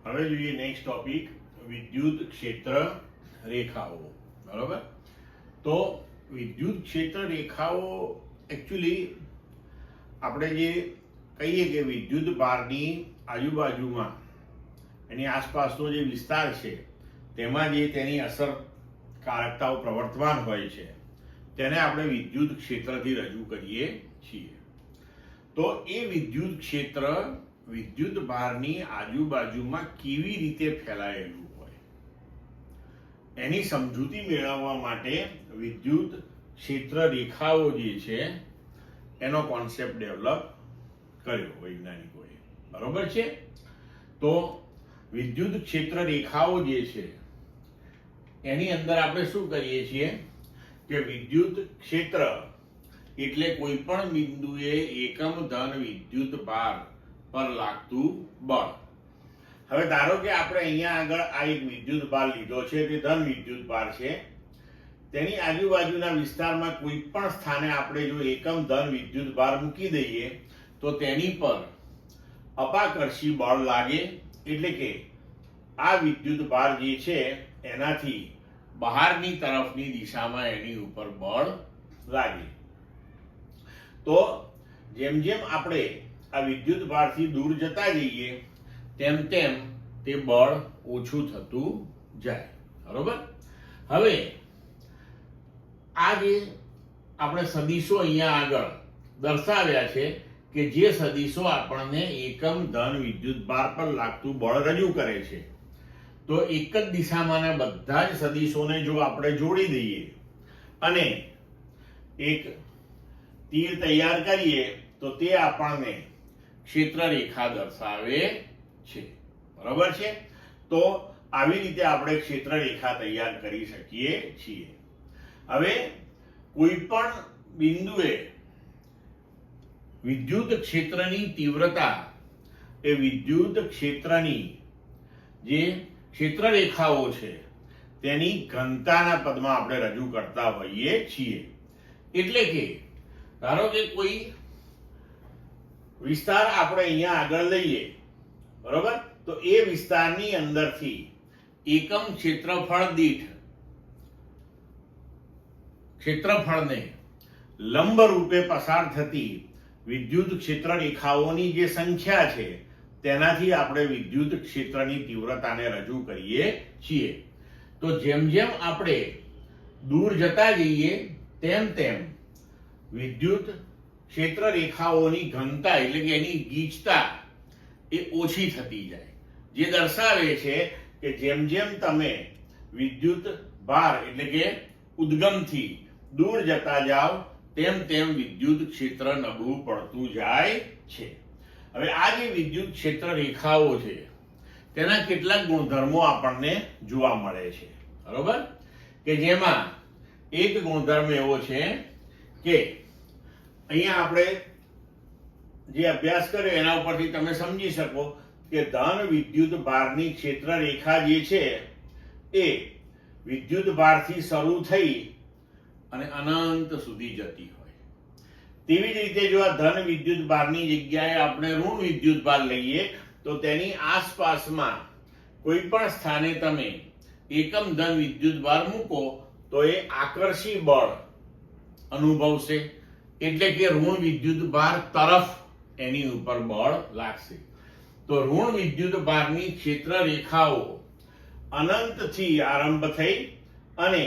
હવે જોઈએ next topic, વિદ્યુત ક્ષેત્ર રેખાઓ. બરોબર. તો વિદ્યુત ક્ષેત્ર રેખાઓ એકચ્યુઅલી આપણે જે કહીએ કે વિદ્યુત ભારની આજુબાજુમાં એની આસપાસનો જે વિસ્તાર છે તેમાં જે તેની અસરકારકતાઓ પ્રવર્તમાન હોય છે તેને આપણે વિદ્યુત ક્ષેત્રથી રજૂ કરીએ છીએ. તો એ વિદ્યુત ક્ષેત્ર વિદ્યુત ભારની આજુબાજુમાં કેવી રીતે ફેલાયેલું હોય એની સમજૂતી મેળવવા માટે વિદ્યુત ક્ષેત્ર રેખાઓ જે છે એનો કોન્સેપ્ટ ડેવલપ કર્યો વૈજ્ઞાનિકોએ. બરોબર છે. તો વિદ્યુત ક્ષેત્ર રેખાઓ જે છે એની અંદર આપણે શું કરીએ છીએ કે વિદ્યુત ક્ષેત્ર એટલે કોઈ પણ બિંદુએ એકમ ધન વિદ્યુત ભાર પર લાગતું બળ. હવે ધારો કે આપણે અહીંયા આગળ આ એક વિદ્યુત ભાર લીધો છે, તે ધન વિદ્યુત ભાર છે. તેની આજુબાજુના વિસ્તારમાં કોઈ પણ સ્થાને આપણે જો એકમ ધન વિદ્યુત ભાર મૂકી દઈએ તો તેની પર અપાકર્ષી બળ લાગે. એટલે કે આ વિદ્યુત ભાર જે છે એનાથી બહારની તરફની દિશામાં એની ઉપર બળ લાગે. તો જેમ જેમ આપણે આ વિદ્યુત ભારથી દૂર જતા જઈએ તેમ તેમ તે બળ ઓછું થતું જાય. બરોબર. હવે આ જે આપણે સદિશો અહીંયા આગળ દર્શાવ્યા છે કે જે સદિશો આપણને એકમ ધન વિદ્યુત ભાર પર લાગતું બળ રજૂ કરે છે, તો એક જ દિશામાંના બધા જ સદિશોને જો આપણે જોડી દઈએ અને એક તીર તૈયાર કરીએ તો તે આપણને ક્ષેત્ર રેખા દર્શાવે છે. બરાબર છે. તો આવી રીતે આપણે ક્ષેત્ર રેખા તૈયાર કરી શકીએ છીએ. હવે કોઈ પણ બિંદુએ વિદ્યુત ક્ષેત્રની તીવ્રતા એ વિદ્યુત ક્ષેત્રની જે ક્ષેત્ર રેખાઓ છે તેની ઘનતાના પદમાં આપણે રજૂ કરતા હોઈએ છીએ. એટલે કે ધારો કે કોઈ વિસ્તાર આપણે અહીંયા આગળ લઈએ, બરોબર, તો એ વિસ્તારની અંદરથી એકમ ક્ષેત્રફળ દીઠ ક્ષેત્રફળને લંબ રૂપે પસાર થતી વિદ્યુત ક્ષેત્ર રેખાઓની જે સંખ્યા છે તેનાથી આપણે વિદ્યુત ક્ષેત્રની તીવ્રતાને રજૂ કરીએ છીએ. તો જેમ જેમ આપણે દૂર જતા જઈએ તેમ તેમ વિદ્યુત ક્ષેત્ર રેખાઓની ઘનતા એટલે કે એની ગીચતા એ ઓછી થતી જાય, જે દર્શાવે છે કે જેમ જેમ તમે વિદ્યુત ભાર એટલે કે ઉદ્ગમથી દૂર જતા જાઓ તેમ તેમ વિદ્યુત ક્ષેત્ર નબળું પડતું જાય છે. હવે આ જે વિદ્યુત ક્ષેત્ર રેખાઓ છે તેના કેટલાક ગુણધર્મો આપણને જોવા મળે છે. બરોબર. કે જેમાં એક ગુણધર્મ એવો છે કે અહીંયા આપણે જે અભ્યાસ કર્યો એના ઉપરથી તમે સમજી શકો કે ધન વિદ્યુત ભારની ક્ષેત્ર રેખા જે છે એ વિદ્યુત ભારથી શરૂ થઈ અને અનંત સુધી જતી હોય. તેવી જ રીતે જો આ ધન વિદ્યુત ભારની જગ્યાએ આપણે ઋણ વિદ્યુત ભાર લઈએ તો તેની આસપાસમાં કોઈ પણ સ્થાને તમે એકમ ધન વિદ્યુત ભાર મૂકો તો એ આકર્ષી બળ અનુભવશે. એટલે કે ઋણ વિદ્યુત ભાર તરફ એની ઉપર બળ લાગશે. તો ઋણ વિદ્યુત ભારની ક્ષેત્ર રેખાઓ અનંતથી આરંભ થઈ અને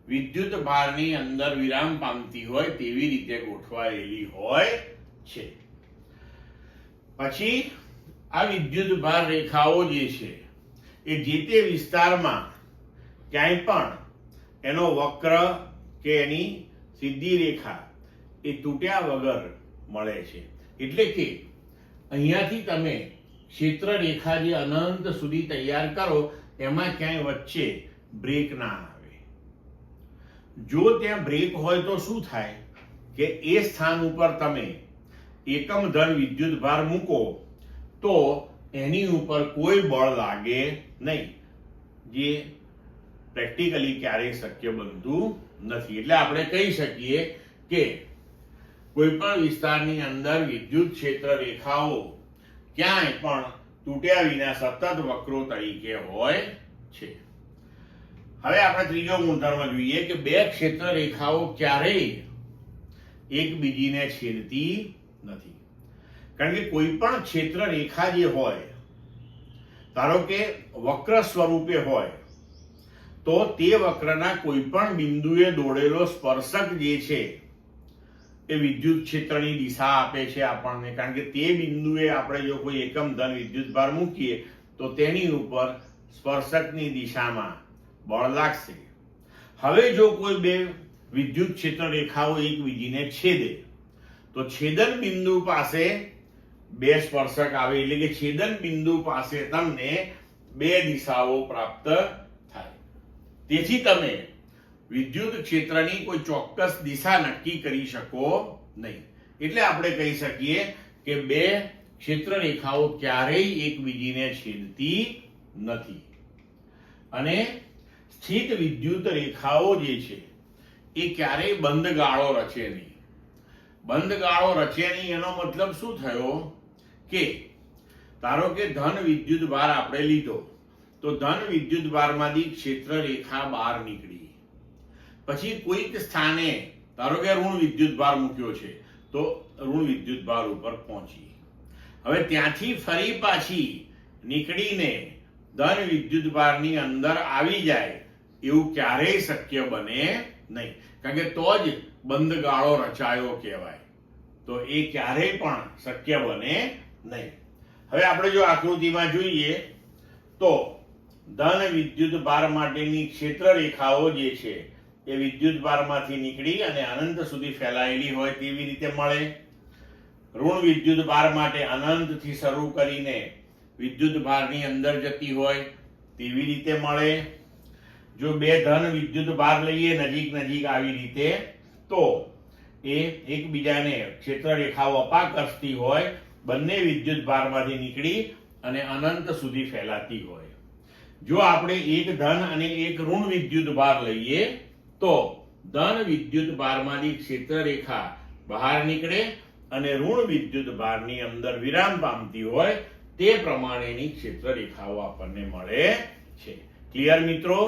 વિદ્યુત ભારની અંદર વિરામ પામતી હોય તેવી રીતે ગોઠવાયેલી હોય છે. પછી આ વિદ્યુત ભાર રેખાઓ જે છે એ જે તે વિસ્તારમાં ક્યાંય પણ એનો વક્ર કે એની સીધી રેખા એ તૂટ્યા વગર મળે છે. એટલે કે અહીંયાથી તમે ક્ષેત્ર રેખા જે અનંત સુધી તૈયાર કરો એમાં ક્યાંય વચ્ચે બ્રેક ના આવે. જો ત્યાં બ્રેક હોય તો શું થાય કે એ સ્થાન ઉપર તમે એકમ ધન વિદ્યુત ભાર મૂકો તો એની ઉપર કોઈ બળ લાગે નહીં, જે પ્રેક્ટિકલી ક્યારેય શક્ય બનતું નથી. એટલે આપણે કહી શકીએ કે કોઈ પણ વિસ્તારની અંદર વિદ્યુત ક્ષેત્ર રેખાઓ ક્યાંય પણ તૂટ્યા વિના સતત વક્રો તરીકે હોય છે. હવે આપણે ત્રીજો ગુણધર્મ જોઈએ કે બે ક્ષેત્ર રેખાઓ ક્યારેય એકબીજીને છેદતી નથી. કારણ કે કોઈ પણ ક્ષેત્ર રેખા જે હોય, ધારો કે વક્ર સ્વરૂપે હોય, તો તે વક્રના કોઈ પણ બિંદુએ દોરેલો સ્પર્શક જે છે એ વિદ્યુત ક્ષેત્રની દિશા આપે છે આપણને. કારણ કે તે બિંદુએ આપણે જો કોઈ એકમ ધન વિદ્યુત ભાર મૂકીએ તો તેની ઉપર સ્પર્શકની દિશામાં બળ લાગશે. હવે જો કોઈ બે વિદ્યુત ક્ષેત્ર રેખાઓ એકબીજીને છેદે તો છેદન બિંદુ પાસે બે સ્પર્શક આવે, એટલે કે છેદન બિંદુ પાસે તમને બે દિશાઓ પ્રાપ્ત થાય. તેથી તમે વિદ્યુત ક્ષેત્રની કોઈ ચોક્કસ દિશા નક્કી કરી શકો નહીં. એટલે આપણે કહી શકીએ કે બે ક્ષેત્ર રેખાઓ ક્યારેય એકબીજીને છેદતી નથી. અને સ્થિત વિદ્યુત રેખાઓ જે છે એ ક્યારેય બંધ ગાળો રચે નહીં. બંધ ગાળો રચે નહીં એનો મતલબ શું થયો કે ધારો કે ધન વિદ્યુત ભાર આપણે લીધો, તો ધન વિદ્યુત ભારમાંથી ક્ષેત્ર રેખા બહાર નીકળી, પછી કોઈક સ્થાને ધારો કે ઋણ વિદ્યુત ભાર મૂક્યો છે તો ઋણ વિદ્યુત ભાર ઉપર પહોંચી. હવે ત્યાંથી ફરી પાછી નીકળીને ધન વિદ્યુત ભારની અંદર આવી જાય એવું ક્યારેય શક્ય બને નહીં. કારણ કે તો જ બંધ ગાળો રચાયો કહેવાય. તો એ ક્યારેય પણ શક્ય બને નહીં. હવે આપણે જો આકૃતિમાં જોઈએ તો ધન વિદ્યુત ભાર માટેની ક્ષેત્ર રેખાઓ જે છે એ વિદ્યુત ભારમાંથી નીકળી અને અનંત સુધી ફેલાયેલી હોય તેવી રીતે મળે. ઋણ વિદ્યુત ભાર માટે અનંતથી શરૂ કરીને વિદ્યુત ભારની અંદર જતી હોય તેવી રીતે મળે. જો બે ધન વિદ્યુત ભાર લઈએ નજીક નજીક આવી રીતે, તો એ એકબીજાને ક્ષેત્ર રેખાઓ અપાકર્ષતી હોય, બંને વિદ્યુત ભારમાંથી નીકળી અને અનંત સુધી ફેલાતી હોય. જો આપણે એક ધન અને એક ઋણ વિદ્યુત ભાર લઈએ તો ધન વિદ્યુત ભારમાંથી ક્ષેત્ર રેખા બહાર નીકળે અને ઋણ વિદ્યુત ભારની અંદર વિરામ પામતી હોય તે પ્રમાણેની ક્ષેત્ર રેખાઓ આપણને મળે છે. ક્લિયર મિત્રો?